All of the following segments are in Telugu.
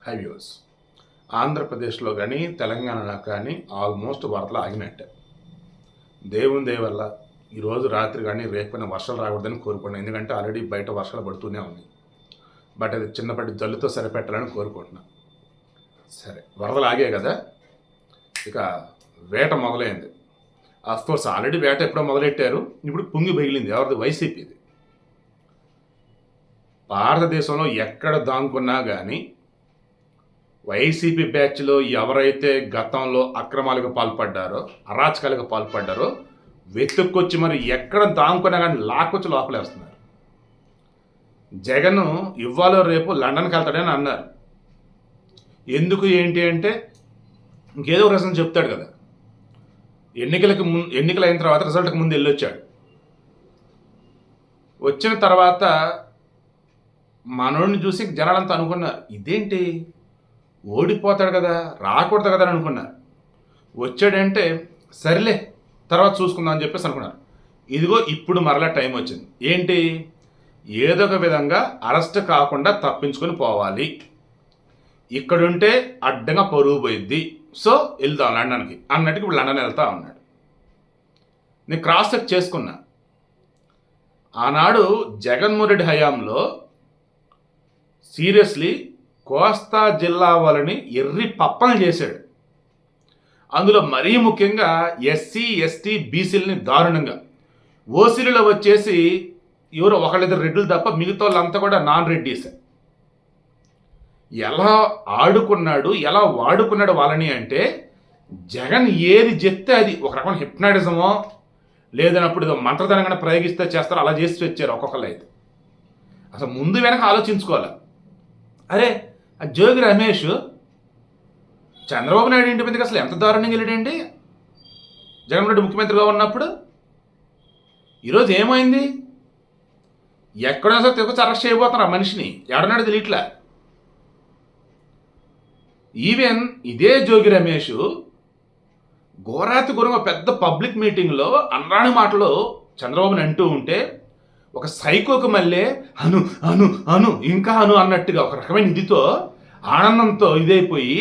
హైవేస్ ఆంధ్రప్రదేశ్లో కానీ తెలంగాణలో కానీ ఆల్మోస్ట్ వరదలు ఆగినట్టే. దేవుని దయ వల్ల ఈరోజు రాత్రి కానీ రేపైనా వర్షాలు రాకూడదని కోరుకుంటున్నాను. ఎందుకంటే ఆల్రెడీ బయట వర్షాలు పడుతూనే ఉన్నాయి. బట్ అది చిన్నపాటి జల్లుతో సరిపెట్టాలని కోరుకుంటున్నాను. సరే, వరదలు ఆగాయి కదా, ఇక వేట మొదలైంది. ఆఫ్కోర్స్ ఆల్రెడీ వేట ఎప్పుడో మొదలెట్టారు. ఇప్పుడు పుంగి బగిలింది. ఎవరిది? వైసీపీది. భారతదేశంలో ఎక్కడ దాంకున్నా కానీ వైసీపీ బ్యాచ్లో ఎవరైతే గతంలో అక్రమాలకు పాల్పడ్డారో, అరాచకాలకు పాల్పడ్డారో వెతుక్కొచ్చి మరి ఎక్కడ దాంకున్నా కానీ లాక్కొచ్చి లోపలేస్తున్నారు. జగన్ ఇవ్వాలో రేపు లండన్కి వెళ్తాడని అన్నారు. ఎందుకు ఏంటి అంటే ఇంకేదో ఒక రీజన్ చెప్తాడు కదా. ఎన్నికలు అయిన తర్వాత రిజల్ట్కి ముందు వెళ్ళొచ్చాడు. వచ్చిన తర్వాత మనోడిని చూసి జనాలంతా అనుకున్నారు, ఇదేంటి ఓడిపోతాడు కదా, రాకూడదు కదా అని అనుకున్నారు. వచ్చాడంటే సరిలే తర్వాత చూసుకుందాం అని చెప్పేసి అనుకున్నారు. ఇదిగో ఇప్పుడు మరలా టైం వచ్చింది. ఏంటి, ఏదో ఒక విధంగా అరెస్ట్ కాకుండా తప్పించుకొని పోవాలి, ఇక్కడుంటే అడ్డంగా పరుగు పోయిద్ది, సో వెళ్దాం లండన్కి అన్నట్టుగా ఇప్పుడు లండన్ వెళ్తా ఉన్నాడు. నేను క్రాస్ చెక్ చేసుకున్నా. ఆనాడు జగన్మోహన్ రెడ్డి హయాంలో సీరియస్లీ కోస్తా జిల్లా వాళ్ళని ఎర్రి పప్పలు చేశాడు. అందులో మరీ ముఖ్యంగా ఎస్సీ ఎస్టీ బీసీలని దారుణంగా, ఓసీలలో వచ్చేసి ఎవరో ఒకళ్ళిద్దరు రెడ్డులు తప్ప మిగతా వాళ్ళంతా కూడా నాన్ రెడ్డీస్. ఎలా ఆడుకున్నాడు, ఎలా వాడుకున్నాడు వాళ్ళని అంటే జగన్ ఏది చెప్తే అది ఒక రకమైన హిప్నాటిజమో లేదన్నప్పుడు ఏదో మంత్రధనంగా ప్రయోగిస్తే చేస్తారో అలా చేసి వచ్చారు ఒక్కొక్కళ్ళు. అయితే అసలు ముందు వెనక ఆలోచించుకోవాలి. అరే, ఆ జోగి రమేష్ చంద్రబాబు నాయుడు ఇంటి మీదకి అసలు ఎంత దారుణంగా వెళ్ళాడండి జగన్మోహన్ రెడ్డి ముఖ్యమంత్రిగా ఉన్నప్పుడు. ఈరోజు ఏమైంది? ఎక్కడైనా సరే తిరుగుతూ అరెస్ట్ చేయబోతున్నారు ఆ మనిషిని. ఎడనాడు తెలియట్లే. ఈవెన్ ఇదే జోగి రమేష్ ఘోరాతి ఘోరంగా పెద్ద పబ్లిక్ మీటింగ్లో అనరాని మాటలు చంద్రబాబుని అంటూ ఉంటే ఒక సైకోకు మళ్ళీ అను అను అను ఇంకా అను అన్నట్టుగా ఒక రకమైన ఇదితో ఆనందంతో ఇదైపోయి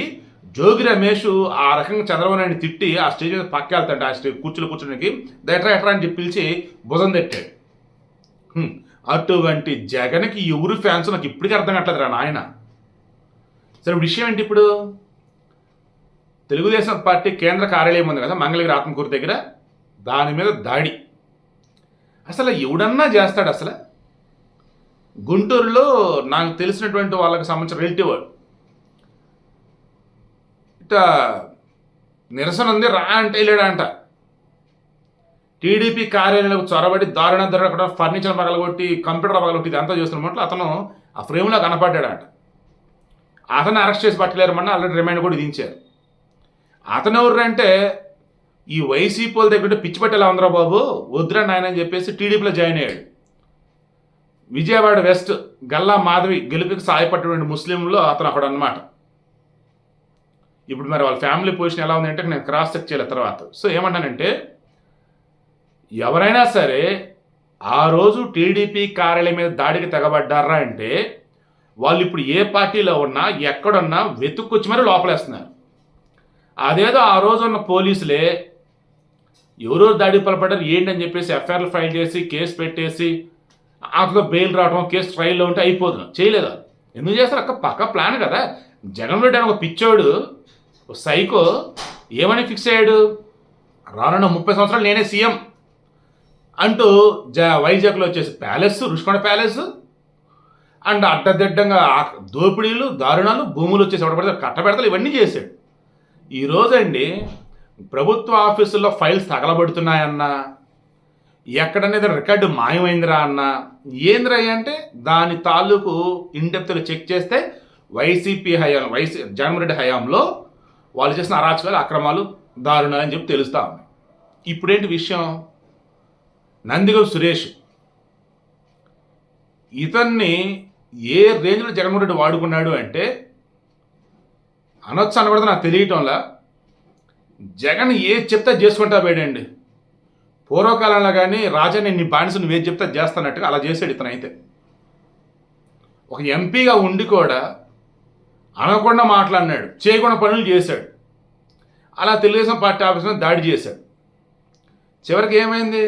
జోగి రమేష్ ఆ రకంగా చంద్రబాబు నాయుడిని తిట్టి ఆ స్టేజ్ మీద పక్క వెళ్తాడు. ఆ స్టేజ్ కూర్చోడానికి ఎట్రా ఎట్రా అని చెప్పి పిలిచి భుజం తట్టాడు. అటువంటి జగన్కి ఎవరు ఫ్యాన్స్ నాకు ఇప్పటికీ అర్థం కావట్లేదు రా నాయన. సరే, విషయం ఏంటి? ఇప్పుడు తెలుగుదేశం పార్టీ కేంద్ర కార్యాలయం ఉంది కదా మంగళగిరి ఆత్మకూరు దగ్గర, దాని మీద దాడి అసలు ఎవడన్నా చేస్తాడు? అసలు గుంటూరులో నాకు తెలిసినటువంటి వాళ్ళకి సంబంధించిన రిలేటివ్ ఇట్లా నిరసన ఉంది రా అంటే వెళ్ళాడంట. టీడీపీ కార్యాలయంలో చొరబడి దారుణ అక్కడ ఫర్నిచర్ పగలగొట్టి కంప్యూటర్ పగలగొట్టి ఇదంతా చేస్తున్నట్లు అతను ఆ ఫ్రేమ్లో కనపడ్డాడంట. అతను అరెస్ట్ చేసి పట్టలేరమన్నా ఆల్రెడీ రిమైండ్ కూడా విధించారు. అతను ఎవరు అంటే ఈ వైసీపీ వాళ్ళ దగ్గర పిచ్చి పట్టేలా ఉందిరా బాబు, వద్దురా నాయన అని చెప్పేసి టీడీపీలో జాయిన్ అయ్యాడు. విజయవాడ వెస్ట్ గల్లా మాధవి గెలుపుకి సాయపడినటువంటి ముస్లింలో అతను అక్కడ అనమాట. ఇప్పుడు మరి వాళ్ళ ఫ్యామిలీ పొజిషన్ ఎలా ఉంది అంటే నేను క్రాస్ చెక్ చేయలేదు తర్వాత. సో ఏమంటానంటే ఎవరైనా సరే ఆ రోజు టీడీపీ కార్యాలయం మీద దాడికి తెగబడ్డారా అంటే వాళ్ళు ఇప్పుడు ఏ పార్టీలో ఉన్నా ఎక్కడున్నా వెతుక్కొచ్చి మరీ లోపలేస్తున్నారు. అదేదో ఆ రోజు ఉన్న పోలీసులే ఎవరెవరు దాడి పాల్పడ్డారు ఏంటని చెప్పేసి ఎఫ్ఐఆర్లు ఫైల్ చేసి కేసు పెట్టేసి ఆఫ్గా బెయిల్ రావడం, కేసు ట్రయల్లో ఉంటే అయిపోతుంది. చేయలేదు. ఎందుకు చేస్తారు? పక్క ప్లాన్ కదా. జగన్ రెడ్డి అని ఒక పిచ్చోడు, సైకో ఏమని ఫిక్స్ అయ్యాడు, రానున్న 30 సంవత్సరాలు నేనే సీఎం అంటూ వైజాగ్లో వచ్చేసి ప్యాలెస్, రుషికొండ ప్యాలెస్ అండ్ అడ్డదిడ్డంగా దోపిడీలు, దారుణాలు, భూములు వచ్చేసి ఎవడపడితే కట్టబెడతలు ఇవన్నీ చేశాడు. ఈరోజండి ప్రభుత్వ ఆఫీసుల్లో ఫైల్స్ తగలబడుతున్నాయన్నా, ఎక్కడనేది రికార్డు మాయమైందిరా అన్నా, ఏందిరా అంటే దాని తాలూకు ఇన్డెప్త్లో చెక్ చేస్తే వైసీపీ హయాం జగన్మోహన్ రెడ్డి హయాంలో వాళ్ళు చేసిన అరాచకాలు, అక్రమాలు, దారుణాలు అని చెప్పి తెలుస్తా ఉన్నాయి. ఇప్పుడేంటి విషయం? నందిగం సురేష్ ఇతన్ని ఏ రేంజ్లో జగన్మోహన్ రెడ్డి వాడుకున్నాడు అంటే అనొచ్చు అనకూడదు నాకు తెలియటంలా. జగన్ ఏది చెప్తే చేసుకుంటా పోయాడండి. పూర్వకాలంలో కానీ రాజా నేను నీ బానిస నువ్వేది చెప్తే చేస్తానట్టుగా అలా చేశాడు ఇతనైతే. ఒక ఎంపీగా ఉండి కూడా అనకుండా మాట్లాడినాడు, చేయకుండా పనులు చేశాడు. అలా తెలుగుదేశం పార్టీ ఆఫీసులో దాడి చేశాడు. చివరికి ఏమైంది?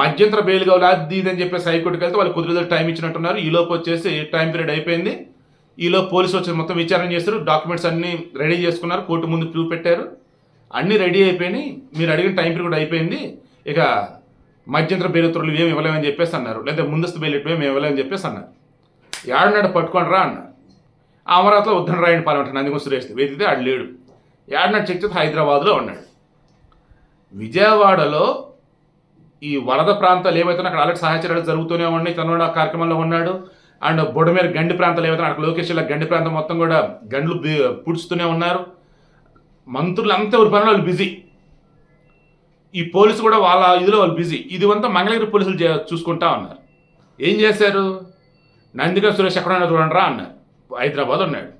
మధ్యంతర బెయిల్ కావాలి అది ఇది అని చెప్పేసి హైకోర్టుకి వెళ్తే వాళ్ళు కుదిరి టైం ఇచ్చినట్టున్నారు. ఈలోపు వచ్చేసి టైం పీరియడ్ అయిపోయింది. ఈలోపు పోలీసులు వచ్చి మొత్తం విచారణ చేశారు, డాక్యుమెంట్స్ అన్నీ రెడీ చేసుకున్నారు, కోర్టు ముందు ప్రూవ్ పెట్టారు, అన్నీ రెడీ అయిపోయినాయి, మీరు అడిగిన టైం పీరియడ్ అయిపోయింది, ఇక మధ్యంతర బెయిల్ ఉత్తర్వులు ఏమి ఇవ్వలేమని చెప్పేసి అన్నారు, లేదా ముందస్తు బెయిల్ ఏమి ఇవ్వలేమని చెప్పేసి అన్నారు. ఏడన్నాడు పట్టుకొని రా అన్నారు. అమరావతిలో ఉద్దన రాయని పాలన నందికొండ సురేష్ వెతికితే ఆడు లేడు. ఏడన్నాడు చెక్ చేస్తే హైదరాబాద్లో ఉన్నాడు. విజయవాడలో ఈ వరద ప్రాంతాలు ఏవైతే అక్కడ ఆల్రెడీ సహాయచర్యలు జరుగుతూనే ఉన్నాయి, తను కార్యక్రమంలో ఉన్నాడు. అండ్ బొడమేర గండి ప్రాంతాలు ఏవైతే అక్కడ లోకేష్ల గండి ప్రాంతం మొత్తం కూడా గండ్లు పుడుస్తూనే ఉన్నారు. మంత్రులు అంతా ఎవరి పనులు వాళ్ళు బిజీ, ఈ పోలీసు కూడా వాళ్ళ ఇదిలో వాళ్ళు బిజీ. ఇదివంతా మంగళగిరి పోలీసులు చూసుకుంటా ఉన్నారు. ఏం చేశారు? నందికొండ సురేష్ ఎక్కడన్నా చూడండి రా అన్నారు. హైదరాబాద్ ఉన్నాడు.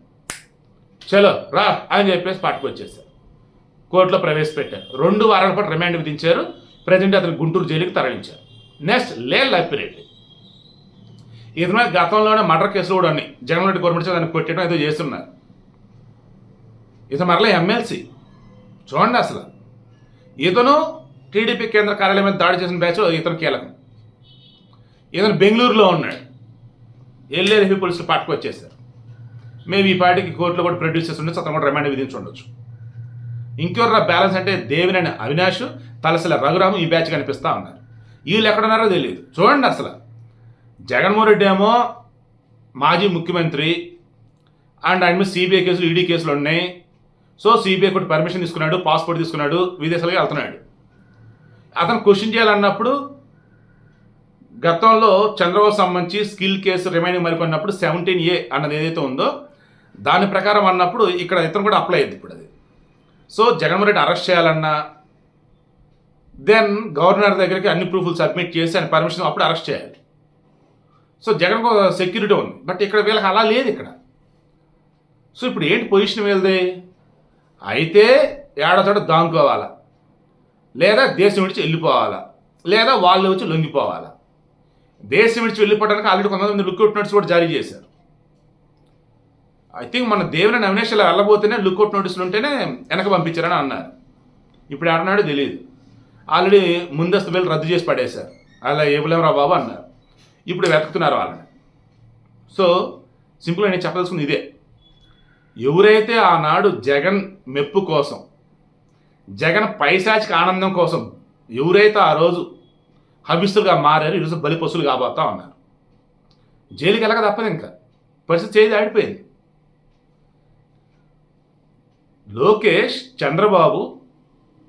చలో రా అని చెప్పేసి పట్టుకొచ్చేసారు. కోర్టులో ప్రవేశపెట్టారు. 2 వారాల పాటు రిమాండ్ విధించారు. ప్రజెంట్ అతను గుంటూరు జైలుకి తరలించారు. నెక్స్ట్ లప్పిరెడ్డి. ఇతను గతంలోనే మర్డర్ కేసులు కూడా ఉన్నాయి. జగన్మోహన్ రెడ్డి గవర్నమెంట్ దాన్ని కొట్టడం ఏదో చేస్తున్నారు. ఇతను మరలా ఎమ్మెల్సీ. చూడండి, అసలు ఇతను టీడీపీ కేంద్ర కార్యాలయం మీద దాడి చేసిన బ్యాచ్ ఇతను కీలకం. ఇతను బెంగళూరులో ఉన్నాడు. ఎల్ఏఎఫ్ఈ పోలీసులు పట్టుకొచ్చేసారు. మేబీ ఈ పార్టీకి కోర్టులో కూడా ప్రొడ్యూస్ చేసి ఉండొచ్చు, అతను కూడా రిమాండ్ విధించి ఉండొచ్చు. ఇంకెవరు బ్యాలెన్స్ అంటే దేవినేని అవినాష్, తలసల రఘురాము ఈ బ్యాచ్ కనిపిస్తూ ఉన్నారు. వీళ్ళు ఎక్కడున్నారో తెలియదు. చూడండి, అసలు జగన్మోహన్ రెడ్డి ఏమో మాజీ ముఖ్యమంత్రి అండ్ ఆయన మీద సిబిఐ కేసులు, ఈడీ కేసులు ఉన్నాయి. సో సిబిఐ కూడా పర్మిషన్ తీసుకున్నాడు, పాస్పోర్ట్ తీసుకున్నాడు, విదేశాలకు వెళ్తున్నాడు. అతను క్వశ్చన్ చేయాలన్నప్పుడు గతంలో చంద్రబాబు సంబంధించి స్కిల్ కేసు రిమైనింగ్ మరికొన్నప్పుడు 17A అన్నది ఏదైతే ఉందో దాని ప్రకారం అన్నప్పుడు ఇక్కడ ఇతను కూడా అప్లై అయింది ఇప్పుడు అది. సో జగన్మోహన్ రెడ్డి అరెస్ట్ చేయాలన్నా దెన్ గవర్నర్ దగ్గరికి అన్ని ప్రూఫ్లు సబ్మిట్ చేసి ఆయన పర్మిషన్ అప్పుడు అరెస్ట్ చేయాలి. సో జగన్కు సెక్యూరిటీ ఉంది, బట్ ఇక్కడ వీళ్ళకి అలా లేదు ఇక్కడ. సో ఇప్పుడు ఏంటి పొజిషన్ వీళ్ళది? అయితే ఏడచోట దాంకోవాలా, లేదా దేశం విడిచి వెళ్ళిపోవాలా, లేదా వాళ్ళు వచ్చి లొంగిపోవాలా. దేశం విడిచి వెళ్ళిపోవడానికి ఆల్రెడీ కొంతమంది లుక్అవుట్ నోటీస్ కూడా జారీ చేశారు. ఐ థింక్ మన దేవినేని అవినాష్ ఇలా వెళ్ళబోతేనే లుక్అవుట్ నోటీసులు ఉంటేనే వెనక పంపించారని అన్నారు. ఇప్పుడు ఏమన్నాడో తెలియదు. ఆల్రెడీ ముందస్తు బెయిల్ రద్దు చేసి పడేశారు. అలా ఇవ్వలేమరా బాబు అన్నారు. ఇప్పుడు వెతుకుతున్నారు వాళ్ళని. సో సింపుల్గా నేను చెప్పదలుచుకుంది ఇదే. ఎవరైతే ఆనాడు జగన్ మెప్పు కోసం, జగన్ పైశాచిక ఆనందం కోసం ఎవరైతే ఆ రోజు హవిస్తులుగా మారారు, ఈరోజు బలిపశువులు కాబోతా ఉన్నారు. జైలుకి వెళ్ళక తప్పదు, ఇంకా పరిస్థితి చేయి ఆడిపోయింది. లోకేష్, చంద్రబాబు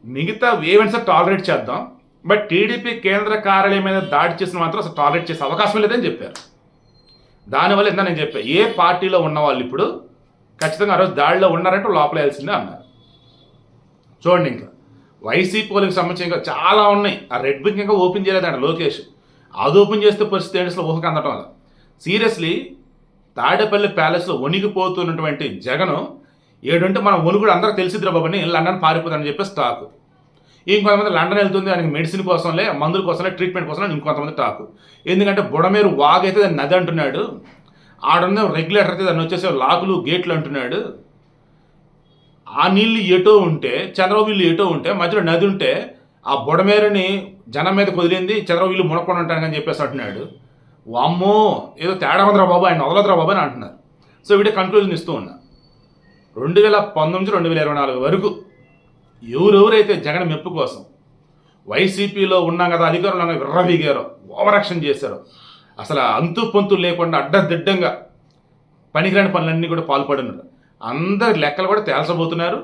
మిగతా ఈవెంట్స్ టాలరేట్ చేద్దాం, బట్ టీడీపీ కేంద్ర కార్యాలయం మీద దాడి చేసిన మాత్రం అసలు టాలరేట్ చేసే అవకాశం లేదని చెప్పారు. దానివల్ల ఎంత నేను చెప్పాను, ఏ పార్టీలో ఉన్న వాళ్ళు ఇప్పుడు ఖచ్చితంగా ఆ రోజు దాడిలో ఉన్నారంటే లోపల వేయాల్సిందే అన్నారు. చూడండి, ఇంకా వైసీపీ పోలింగ్కి సంబంధించి ఇంకా చాలా ఉన్నాయి. ఆ రెడ్ బుక్ ఇంకా ఓపెన్ చేయలేదంట లోకేష్. అది ఓపెన్ చేస్తే పరిస్థితి ఏంటి ఊహకు అందటం వల్ల. సీరియస్లీ తాడేపల్లి ప్యాలెస్లో వణికిపోతున్నటువంటి జగను ఏడుంటే మనం వణుకుడు అందరికి తెలిసిద్రా బాబుని లండన్ పారిపోతానని చెప్పేసి టాకు. ఇంకొంతమంది లండన్ వెళ్తుంది ఆయనకి మెడిసిన్ కోసంలే, మందుల కోసంలే, ట్రీట్మెంట్ కోసంలే ఇంకొంతమంది టాకు. ఎందుకంటే బుడమేరు వాగైతే దాన్ని నది అంటున్నాడు, ఆడున్న రెగ్యులేటర్ అయితే దాన్ని వచ్చేసి లాకులు గేట్లు అంటున్నాడు. ఆ నీళ్ళు ఎటో ఉంటే, చంద్రబాబు ఇల్లు ఎటో ఉంటే, మధ్యలో నది ఉంటే ఆ బుడమేరుని జనం మీద కుదిరింది, చంద్రబాబు ఇల్లు మునక్కుండా ఉంటానని చెప్పేసి అంటున్నాడు. వామ్మో ఏదో తేడా ఉందిరా బాబు, ఆయన వదలదురా బాబు అని అంటున్నారు. సో వీడియో కన్క్లూజన్ ఇస్తూ ఉన్నా. 2019-2024 వరకు ఎవరెవరైతే జగన్ మెప్పు కోసం వైసీపీలో ఉన్నాం కదా, అధికారులు విర్రవీగారో, ఓవర్ యాక్షన్ చేశారో, అసలు అంతు పొంతు లేకుండా అడ్డదిడ్డంగా పనికిరాని పనులన్నీ కూడా పాల్పడినారు. అందరి లెక్కలు కూడా తేల్చబోతున్నారు.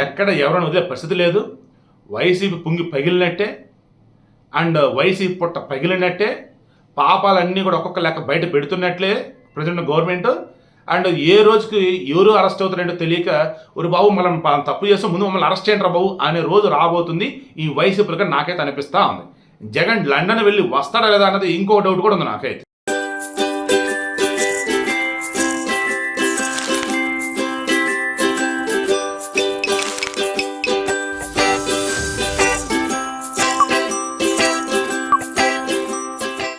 ఎక్కడ ఎవరైనా వదిలే పరిస్థితి లేదు. వైసీపీ పుంగి పగిలినట్టే అండ్ వైసీపీ పుట్ట పగిలినట్టే, పాపాలన్నీ కూడా ఒక్కొక్క లెక్క బయట పెడుతున్నట్లే ప్రజెంట్ గవర్నమెంట్. అండ్ ఏ రోజుకి ఎవరు అరెస్ట్ అవుతారంటో తెలియక, ఒక బాబు మనం తప్పు చేస్తాం ముందు మమ్మల్ని అరెస్ట్ చేయండి రా బాబు అనే రోజు రాబోతుంది ఈ వైసీపీలుగా నాకైతే అనిపిస్తూ ఉంది. జగన్ లండన్ వెళ్ళి వస్తాడా లేదా అన్నది ఇంకో డౌట్ కూడా ఉంది నాకైతే.